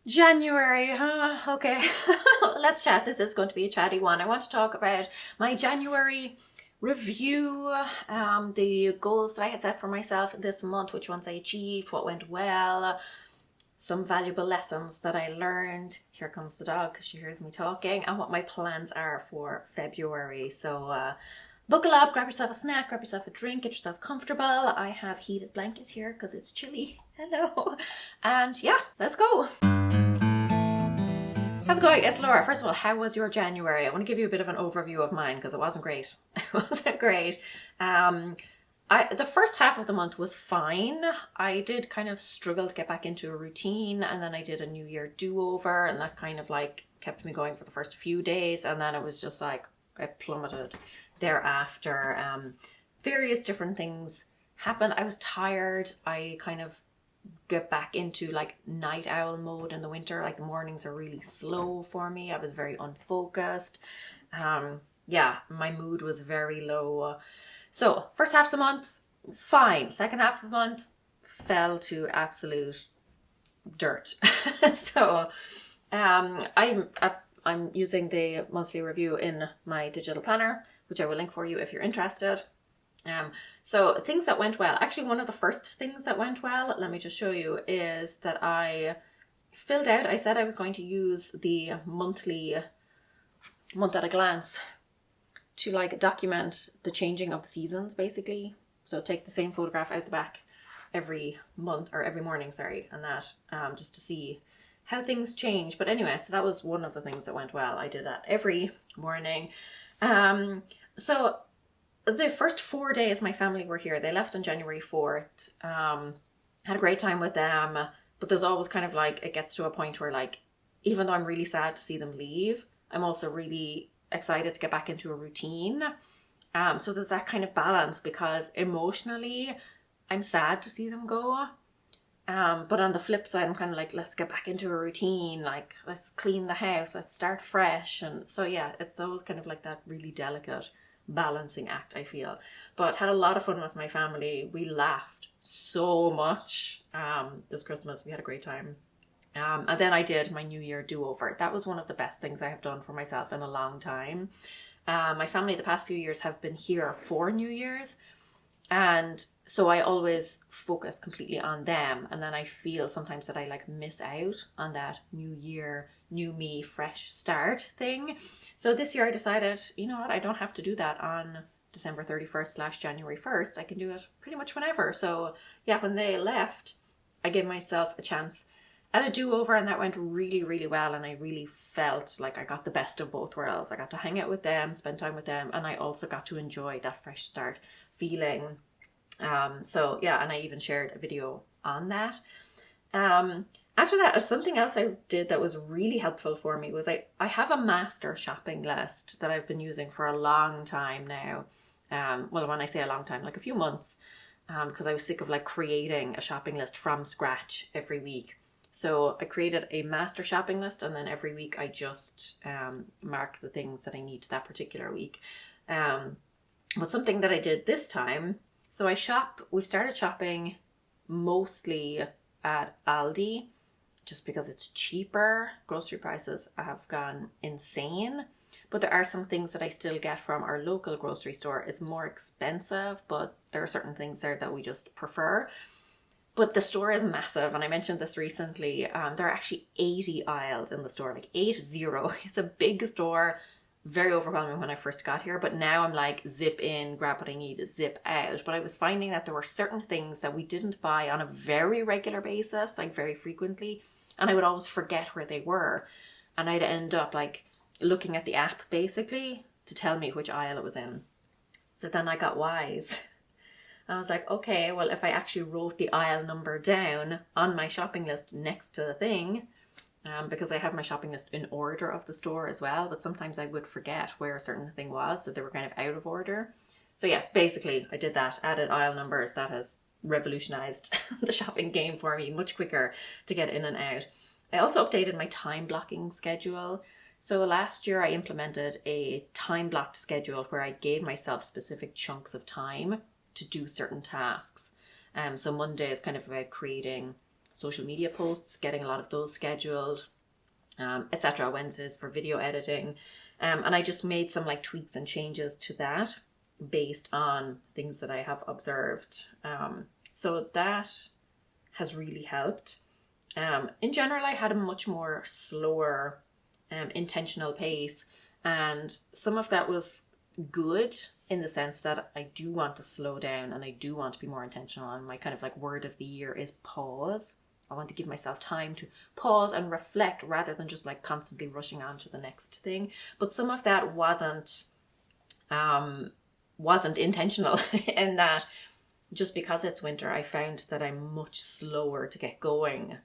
January, huh? Okay. Let's chat. This is going to be a chatty one. I want to talk about my January review, the goals that I had set for myself this month, which ones I achieved, what went well, some valuable lessons that I learned. Here comes the dog because she hears me talking, and what my plans are for February. So, buckle up, grab yourself a snack, grab yourself a drink, get yourself comfortable. I have heated blanket here because it's chilly. Hello. And yeah, let's go. How's it going? It's Laura. First of all, how was your January? I want to give you a bit of an overview of mine because it wasn't great. It wasn't great. Um, the first half of the month was fine. I did kind of struggle to get back into a routine, and then I did a New Year do-over, and that kind of like kept me going for the first few days, and then it was just like I plummeted thereafter. Various different things happened. I was tired. I kind of get back into like night owl mode in the winter. Like the mornings are really slow for me. I was very unfocused. Yeah, my mood was very low. So first half of the month, fine. Second half of the month, fell to absolute dirt. So I'm using the monthly review in my digital planner, which I will link for you if you're interested. So things that went well. Actually, one of the first things that went well, let me just show you, is that I filled out, I said I was going to use the monthly month at a glance to like document the changing of the seasons basically. So take the same photograph out the back every month or every morning, sorry, and that just to see how things change. But anyway, so that was one of the things that went well. I did that every morning. So the first 4 days my family were here. They left on January 4th. Had a great time with them. But there's always kind of like, it gets to a point where like, even though I'm really sad to see them leave, I'm also really excited to get back into a routine. So there's that kind of balance because emotionally, I'm sad to see them go. But on the flip side, I'm kind of like, let's get back into a routine. Like, let's clean the house. Let's start fresh. And so, yeah, it's always kind of like that really delicate balancing act, I feel. But had a lot of fun with my family. We laughed so much this Christmas. We had a great time. And then I did my New Year do-over. That was one of the best things I have done for myself in a long time. My family the past few years have been here for New Year's. And so I always focus completely on them. And then I feel sometimes that I like miss out on that new year, new me, fresh start thing. So this year I decided, you know what, I don't have to do that on December 31st / January 1st. I can do it pretty much whenever. So yeah, when they left, I gave myself a chance at a do-over, and that went really, really well. And I really felt like I got the best of both worlds. I got to hang out with them, spend time with them, and I also got to enjoy that fresh start feeling. So yeah, and I even shared a video on that. After that, something else I did that was really helpful for me was I have a master shopping list that I've been using for a long time now. Well, when I say a long time, like a few months, because I was sick of like creating a shopping list from scratch every week. So I created a master shopping list, and then every week I just mark the things that I need that particular week. But something that I did this time, so we've started shopping mostly at Aldi, just because it's cheaper. Grocery prices have gone insane. But there are some things that I still get from our local grocery store. It's more expensive, but there are certain things there that we just prefer. But the store is massive, and I mentioned this recently. There are actually 80 aisles in the store, like 80. It's a big store, very overwhelming when I first got here, but now I'm like zip in, grab what I need, zip out. But I was finding that there were certain things that we didn't buy on a very regular basis, like very frequently, and I would always forget where they were. And I'd end up like looking at the app basically to tell me which aisle it was in. So then I got wise. I was like, okay, well, if I actually wrote the aisle number down on my shopping list next to the thing, because I have my shopping list in order of the store as well, but sometimes I would forget where a certain thing was, so they were kind of out of order. So yeah, basically I did that, added aisle numbers. That has revolutionized the shopping game for me, much quicker to get in and out. I also updated my time blocking schedule. So last year I implemented a time blocked schedule where I gave myself specific chunks of time to do certain tasks. So Monday is kind of about creating social media posts, getting a lot of those scheduled, etc. Wednesdays for video editing. And I just made some like tweaks and changes to that based on things that I have observed. So that has really helped. In general, I had a much more slower, intentional pace, and some of that was good in the sense that I do want to slow down and I do want to be more intentional. And my kind of like word of the year is pause. I want to give myself time to pause and reflect rather than just like constantly rushing on to the next thing. But some of that wasn't intentional in that just because it's winter, I found that I'm much slower to get going.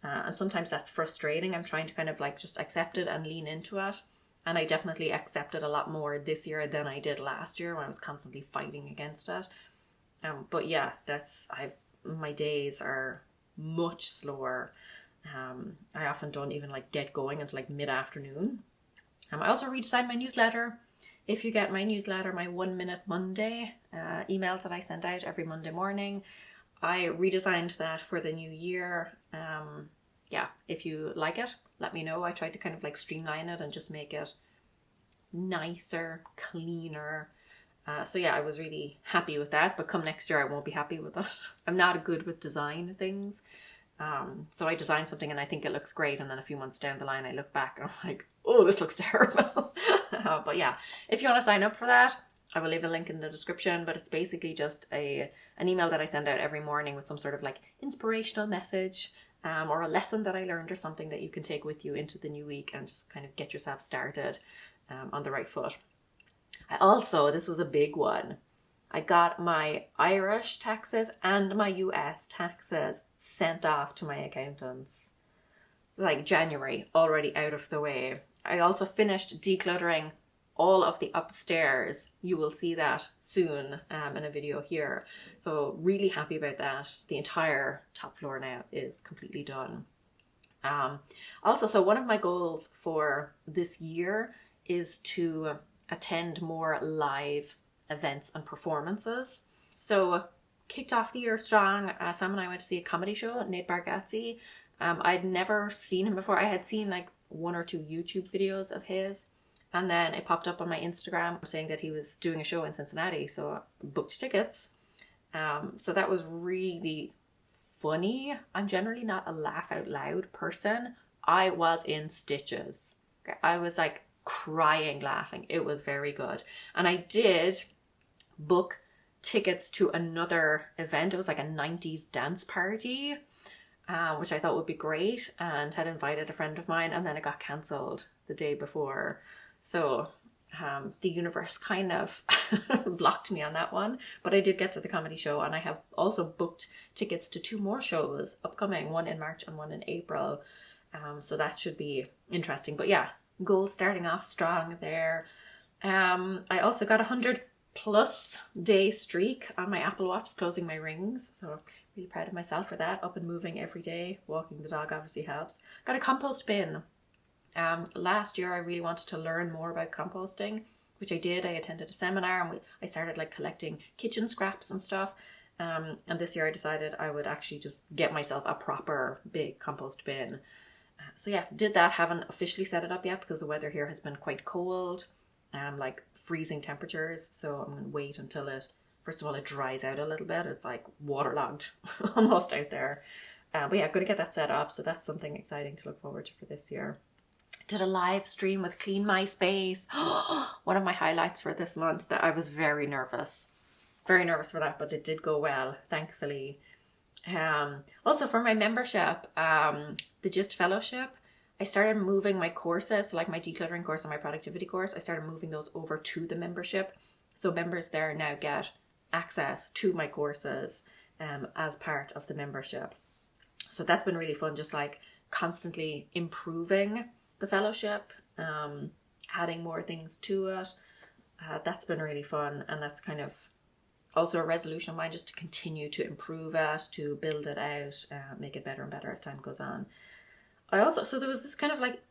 And sometimes that's frustrating. I'm trying to kind of like just accept it and lean into it. And I definitely accept it a lot more this year than I did last year when I was constantly fighting against it. But yeah, my days are much slower. I often don't even like get going until like mid-afternoon. I also redesigned my newsletter. If you get my newsletter, my 1 Minute Monday emails that I send out every Monday morning, I redesigned that for the new year. Yeah, if you like it, let me know. I tried to kind of like streamline it and just make it nicer, cleaner. So yeah, I was really happy with that. But come next year, I won't be happy with it. I'm not good with design things. So I design something and I think it looks great. And then a few months down the line, I look back and I'm like, oh, this looks terrible. But yeah, if you want to sign up for that, I will leave a link in the description. But it's basically just an email that I send out every morning with some sort of like inspirational message. Or a lesson that I learned or something that you can take with you into the new week and just kind of get yourself started on the right foot. This was a big one. I got my Irish taxes and my US taxes sent off to my accountants. So like January, already out of the way. I also finished decluttering all of the upstairs. You will see that soon in a video here. So really happy about that. The entire top floor now is completely done. So one of my goals for this year is to attend more live events and performances. So kicked off the year strong. Sam and I went to see a comedy show, Nate Bargatze. I'd never seen him before. I had seen like 1 or 2 YouTube videos of his. And then it popped up on my Instagram saying that he was doing a show in Cincinnati. So I booked tickets. So that was really funny. I'm generally not a laugh out loud person. I was in stitches. I was like crying laughing. It was very good. And I did book tickets to another event. It was like a 90s dance party, which I thought would be great, and had invited a friend of mine, and then it got cancelled the day before. So the universe kind of blocked me on that one, but I did get to the comedy show, and I have also booked tickets to 2 more shows upcoming, one in March and one in April. So that should be interesting. But yeah, goal starting off strong there. I also got 100+ day streak on my Apple Watch, closing my rings. So really proud of myself for that. Up and moving every day. Walking the dog obviously helps. Got a compost bin. Last year I really wanted to learn more about composting, which I did. I attended a seminar and I started like collecting kitchen scraps and stuff. And this year I decided I would actually just get myself a proper big compost bin. So yeah, did that. Haven't officially set it up yet because the weather here has been quite cold, like freezing temperatures. So I'm going to wait until first of all, it dries out a little bit. It's like waterlogged almost out there. But yeah, I'm going to get that set up. So that's something exciting to look forward to for this year. Did a live stream with Clean My Space. One of my highlights for this month. That I was very nervous for that, but it did go well, thankfully. Also for my membership, the Gist Fellowship, I started moving my courses, so like my decluttering course and my productivity course, I started moving those over to the membership. So members there now get access to my courses as part of the membership. So that's been really fun, just like constantly improving the fellowship, adding more things to it. That's been really fun, and that's kind of also a resolution of mine, just to continue to improve it, to build it out, make it better and better as time goes on. So there was this kind of like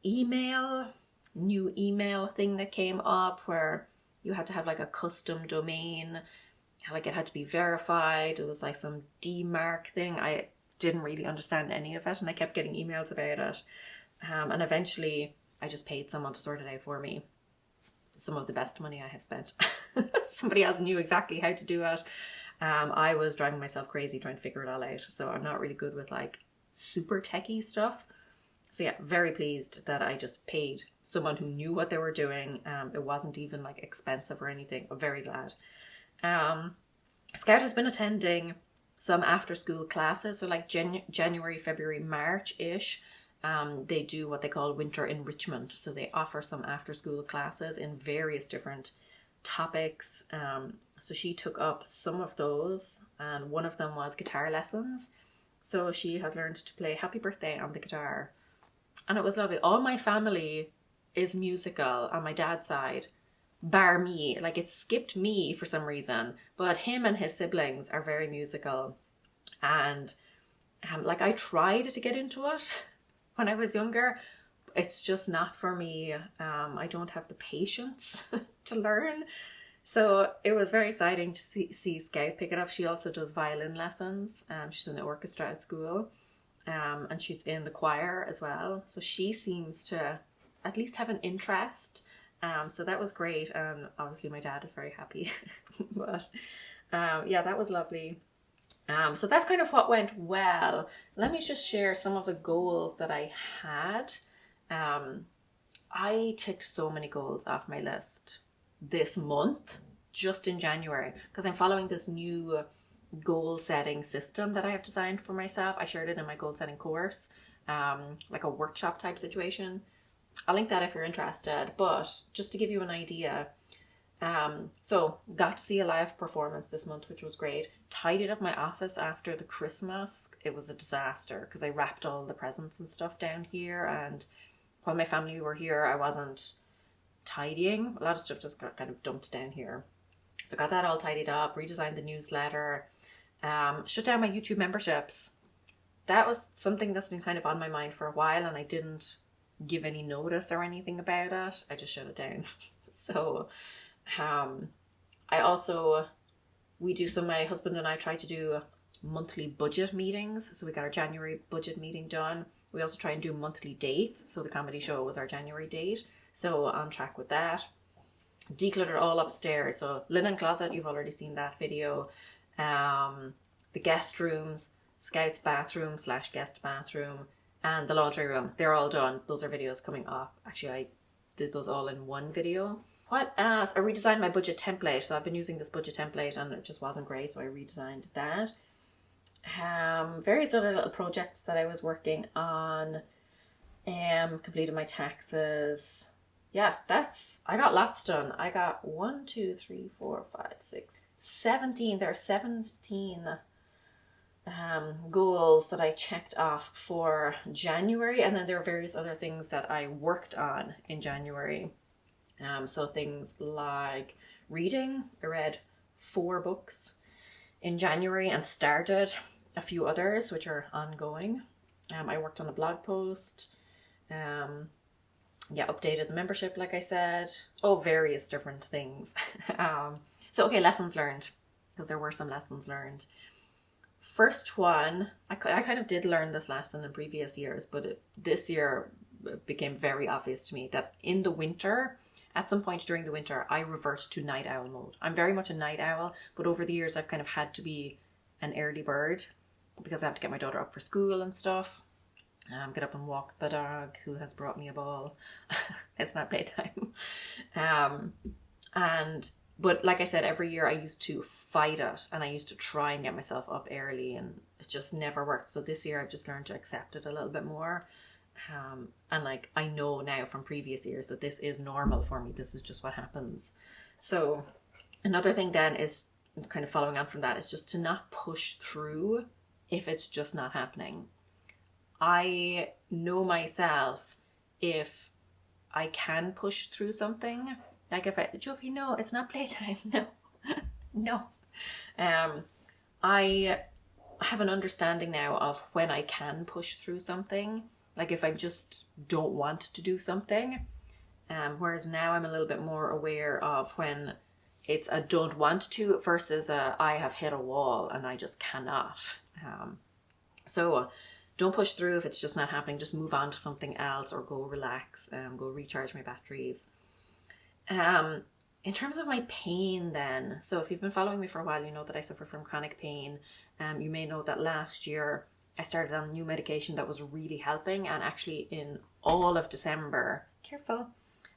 new email thing that came up where you had to have like a custom domain, like it had to be verified. It was like some DMARC thing. didn't really understand any of it, and I kept getting emails about it. And eventually I just paid someone to sort it out for me. Some of the best money I have spent. Somebody else knew exactly how to do it. I was driving myself crazy trying to figure it all out. So I'm not really good with like super techie stuff. So yeah, very pleased that I just paid someone who knew what they were doing. It wasn't even like expensive or anything. I'm very glad. Scout has been attending some after school classes. So like January, February, March-ish. They do what they call winter enrichment. So they offer some after school classes in various different topics. So she took up some of those, and one of them was guitar lessons. So she has learned to play Happy Birthday on the guitar. And it was lovely. All my family is musical on my dad's side, bar me. Like, it skipped me for some reason, but him and his siblings are very musical. And like, I tried to get into it when I was younger. It's just not for me. I don't have the patience to learn. So it was very exciting to see Scout pick it up. She also does violin lessons. She's in the orchestra at school. And she's in the choir as well. So she seems to at least have an interest. So that was great. And obviously my dad is very happy. But yeah, that was lovely. So that's kind of what went well. Let me just share some of the goals that I had. I ticked so many goals off my list this month, just in January, because I'm following this new goal setting system that I have designed for myself. I shared it in my goal setting course, like a workshop type situation. I'll link that if you're interested, but just to give you an idea. So got to see a live performance this month, which was great. Tidied up my office after the Christmas. It was a disaster because I wrapped all the presents and stuff down here, and while my family were here, I wasn't tidying. A lot of stuff just got kind of dumped down here. So got that all tidied up, redesigned the newsletter, shut down my YouTube memberships. That was something that's been kind of on my mind for a while, and I didn't give any notice or anything about it. I just shut it down. So I also, my husband and I try to do monthly budget meetings. So we got our January budget meeting done. We also try and do monthly dates. So the comedy show was our January date. So on track with that. Declutter all upstairs. So linen closet, you've already seen that video. The guest rooms, Scout's bathroom / guest bathroom, and the laundry room. They're all done. Those are videos coming up. Actually, I did those all in one video. What else? I redesigned my budget template. So I've been using this budget template and it just wasn't great. So I redesigned that. Various other little projects that I was working on. Completed my taxes. Yeah, I got lots done. I got 17. There are 17 goals that I checked off for January. And then there are various other things that I worked on in January. So things like reading. I read 4 books in January and started a few others, which are ongoing. I worked on a blog post. Updated the membership, like I said. Various different things. Okay, lessons learned, because there were some lessons learned. First one, I kind of did learn this lesson in previous years, but this year it became very obvious to me that in the winter, at some point during the winter, I revert to night owl mode. I'm very much a night owl, but over the years I've kind of had to be an early bird because I have to get my daughter up for school and stuff. Get up and walk the dog, who has brought me a ball. It's not playtime. But like I said, every year I used to fight it, and I used to try and get myself up early, and it just never worked. So this year I've just learned to accept it a little bit more. And like, I know now from previous years that this is normal for me. This is just what happens. So another thing then is kind of following on from that is just to not push through if it's just not happening. I know myself if I can push through something. Like if Jovi, no, it's not playtime. No. I have an understanding now of when I can push through something. Like if I just don't want to do something. Whereas now I'm a little bit more aware of when it's a don't want to versus a I have hit a wall and I just cannot. So don't push through if it's just not happening. Just move on to something else or go relax, go recharge my batteries. In terms of my pain then, so if you've been following me for a while, you know that I suffer from chronic pain. You may know that last year I started on new medication that was really helping, and actually in all of December, careful,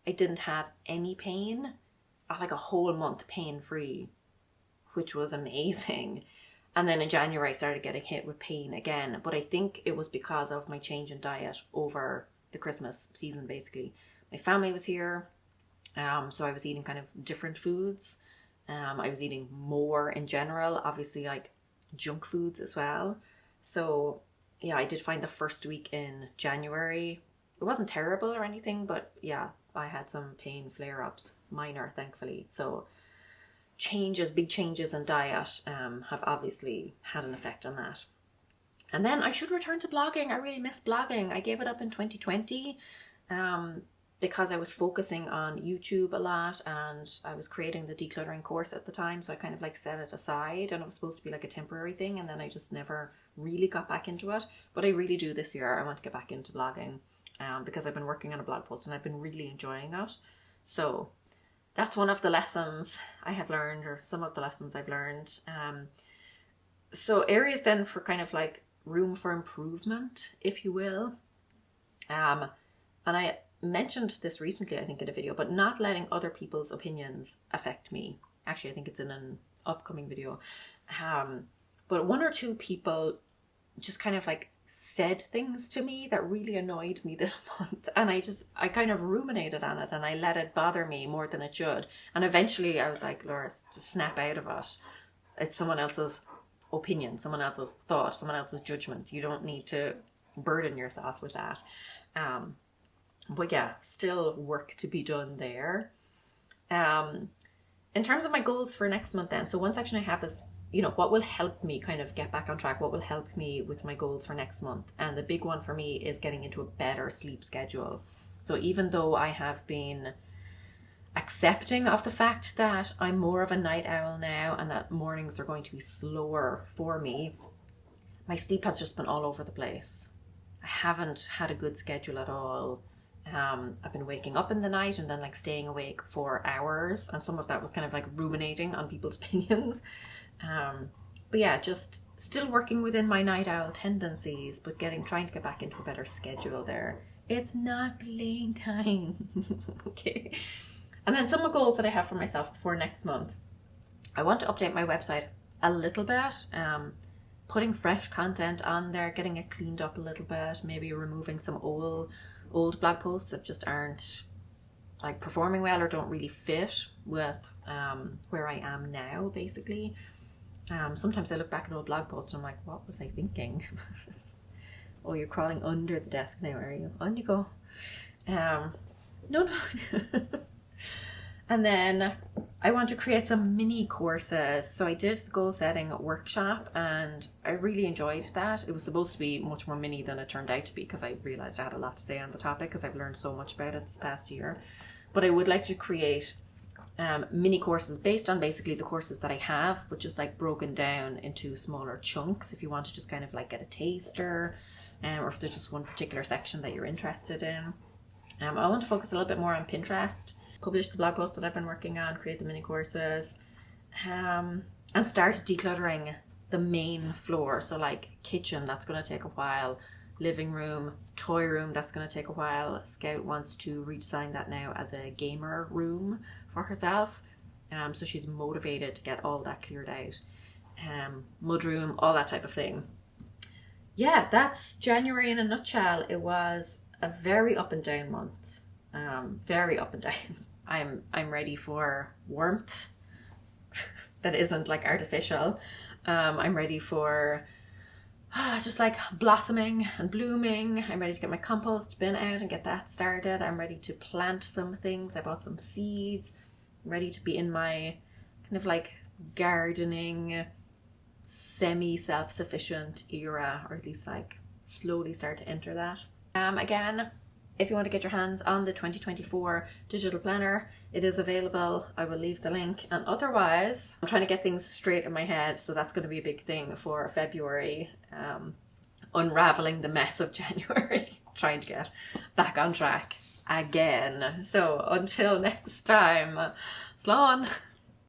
I didn't have any pain, like a whole month pain free, which was amazing. And then in January I started getting hit with pain again, but I think it was because of my change in diet over the Christmas season. Basically, my family was here, so I was eating kind of different foods. I was eating more in general, obviously like junk foods as well. So yeah, I did find the first week in January, it wasn't terrible or anything, but yeah, I had some pain flare-ups, minor thankfully. So big changes in diet have obviously had an effect on that. And then I should return to blogging. I really miss blogging. I gave it up in 2020 because I was focusing on YouTube a lot, and I was creating the decluttering course at the time. So I kind of like set it aside, and it was supposed to be like a temporary thing. And then I just never really got back into it. But I really do this year. I want to get back into blogging because I've been working on a blog post and I've been really enjoying it. So that's one of the lessons I have learned, or some of the lessons I've learned. So areas then for kind of like room for improvement, if you will. And I mentioned this recently, I think, in a video, but not letting other people's opinions affect me. Actually, I think it's in an upcoming video. But one or two people just kind of like said things to me that really annoyed me this month, and I kind of ruminated on it and I let it bother me more than it should, and eventually I was like, Laura, just snap out of it. It's someone else's opinion, someone else's thought, someone else's judgment. You don't need to burden yourself with that. But yeah, still work to be done there. In terms of my goals for next month then, so one section I have is, you know, what will help me kind of get back on track? What will help me with my goals for next month? And the big one for me is getting into a better sleep schedule. So even though I have been accepting of the fact that I'm more of a night owl now and that mornings are going to be slower for me, my sleep has just been all over the place. I haven't had a good schedule at all. I've been waking up in the night and then like staying awake for hours, and some of that was kind of like ruminating on people's opinions. But yeah, just still working within my night owl tendencies, but trying to get back into a better schedule there. It's not playing time. Okay. And then some goals that I have for myself for next month. I want to update my website a little bit, putting fresh content on there, getting it cleaned up a little bit, maybe removing some old blog posts that just aren't like performing well or don't really fit with where I am now, basically. Sometimes I look back at old blog posts and I'm like, what was I thinking? Oh, you're crawling under the desk now, are you? On you go. No. And then I want to create some mini courses. So I did the goal setting workshop and I really enjoyed that. It was supposed to be much more mini than it turned out to be, because I realized I had a lot to say on the topic because I've learned so much about it this past year. But I would like to create mini courses based on basically the courses that I have, but just like broken down into smaller chunks if you want to just kind of like get a taster, or if there's just one particular section that you're interested in. I want to focus a little bit more on Pinterest, publish the blog post that I've been working on, create the mini courses, and start decluttering the main floor. So like kitchen, that's going to take a while. Living room, toy room, that's going to take a while. Scout wants to redesign that now as a gamer room for herself. So she's motivated to get all that cleared out. Mudroom, all that type of thing. Yeah, that's January in a nutshell. It was a very up and down month. Very up and down. I'm ready for warmth that isn't like artificial. I'm ready for just like blossoming and blooming. I'm ready to get my compost bin out and get that started. I'm ready to plant some things. I bought some seeds. I'm ready to be in my kind of like gardening, semi-self-sufficient era, or at least like slowly start to enter that. Again, if you want to get your hands on the 2024 digital planner, it is available. I will leave the link. And otherwise, I'm trying to get things straight in my head, so that's going to be a big thing for February. unraveling the mess of January, trying to get back on track again. So until next time, slán.